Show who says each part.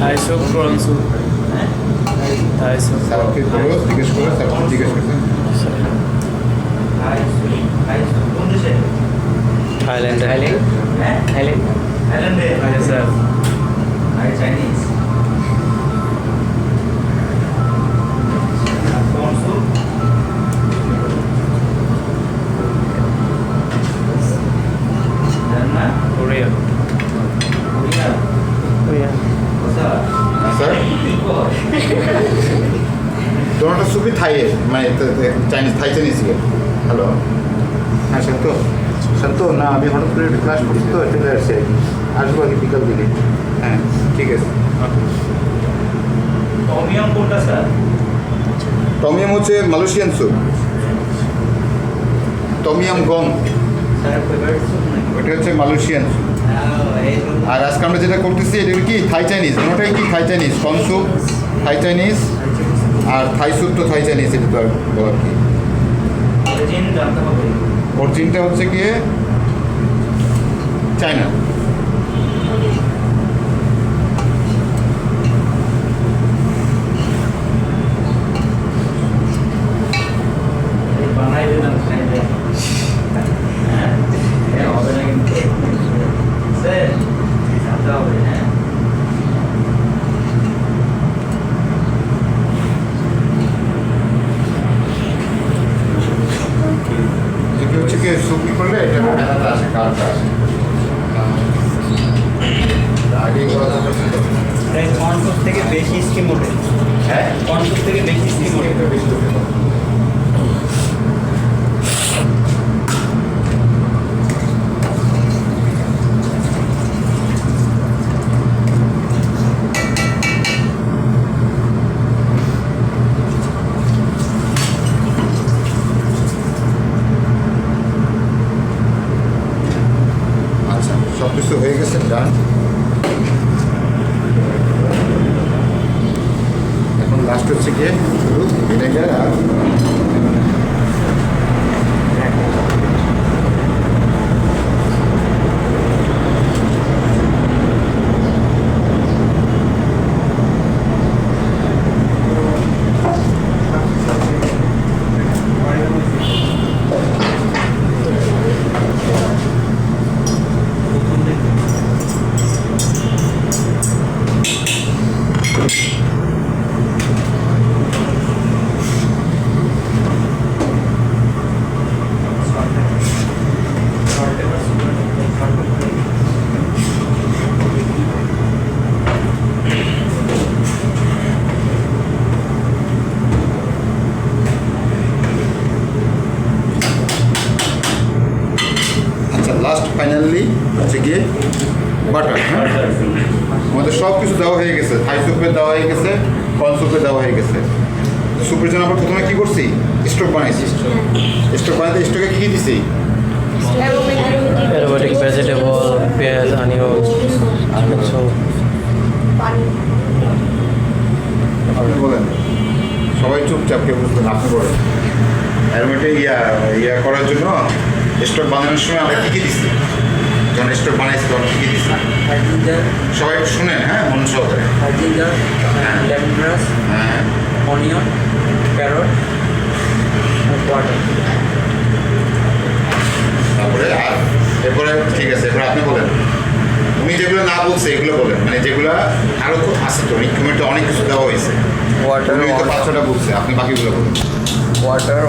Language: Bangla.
Speaker 1: Thai soup prawn soup Thai soup
Speaker 2: স্যারকে বলো জিজ্ঞেস করো স্যারকে জিজ্ঞেস করতে
Speaker 1: থাইল্যান্ড
Speaker 3: থাইল্যান্ডে
Speaker 1: sir
Speaker 3: Chinese
Speaker 1: Korea Korea
Speaker 2: sir তোমারটা সুপি থাইয়ের মানে চাইনিজ থাই চাইনিজ হ্যালো হ্যাঁ শান্ত না আমি হঠাৎ করে ক্লাস করছি তো চলে আসছি আর কি আসবো আর কি বিকাল দিকে হ্যাঁ ঠিক আছে
Speaker 3: টমিয়াম কোনটা স্যার
Speaker 2: টমিয়াম হচ্ছে মালয়েশিয়ান স্যুপ টমিয়াম গম
Speaker 3: স্যার ফেভারিট স্যুপ নাকি
Speaker 2: ওটা হচ্ছে মালয়েশিয়ান স্যুপ
Speaker 3: এই জন্য
Speaker 2: আর আজকে আমরা যেটা করতেছি এটা কি থাই চাইনিজ ওটাই কি Thai Chinese corn soup Thai Chinese আর থাই স্যুপ তো থাই চাইনিজ এটা তো আর বলার কি
Speaker 3: অরিজিন জানতে হবে
Speaker 2: অরিজিনটা হচ্ছে গিয়ে চায়না
Speaker 3: বানাই দিলাম খাইতে হ্যাঁ হবে না কিন্তু স্যার জানতে হবে হ্যাঁ
Speaker 2: যেটি হচ্ছে কি স্যুপ করলে এটা মেলাটা আসে কালটা আসে আগেই বলা যাবে
Speaker 3: কনসেপ্ট থেকে বেশি স্কিম ওঠে
Speaker 2: হ্যাঁ
Speaker 3: কনসেপ্ট থেকে বেশি স্কিম ওঠে
Speaker 2: এটা বেশি ওঠে। আচ্ছা সব কিছু হয়ে গেছে ডান এখন লাস্ট হচ্ছে গিয়ে শুধু ভিনেগার আর আচ্ছা লাস্ট ফাইনালি হচ্ছে গিয়ে বাটার আমাদের সব কিছু দেওয়া হয়ে গেছে থাই স্যুপে দেওয়া হয়ে গেছে কর্ন স্যুপে দেওয়া হয়ে গেছে স্যুপের জন্য আমরা প্রথমে কী করছি স্টোক বানাইছি স্টোক বানাইতে স্টোকে কী কী দিছি
Speaker 1: অ্যারোমেটিক ভেজিটেবল পেঁয়াজ অনিয়ন সব
Speaker 2: আপনি বলেন সবাই চুপচাপ কেউ বুঝবেন আপনি বলেন অ্যারোমেটিক ইয়া করার জন্য স্টোক বানানোর সময় আমরা কী কী দিছি যখন স্টোক বানাইছি তখন কী কী দিছি
Speaker 3: জিঞ্জার
Speaker 2: সবাই একটু শুনেন হ্যাঁ মন সহকারে
Speaker 3: জিঞ্জার লেমন গ্রাস
Speaker 2: হ্যাঁ
Speaker 3: অনিয়ন ক্যারট ওয়াটার
Speaker 2: তারপরে আর এরপরে ঠিক আছে এরপরে আপনি বলেন উনি যেগুলো না বলছে এগুলো বলেন মানে যেগুলো আরও আছে তো রিকমেন্টে অনেক কিছু দেওয়া হয়েছে
Speaker 3: ওয়াটার
Speaker 2: উনি তো 5-6টা বলছে আপনি বাকিগুলো বলেন
Speaker 3: ওয়াটার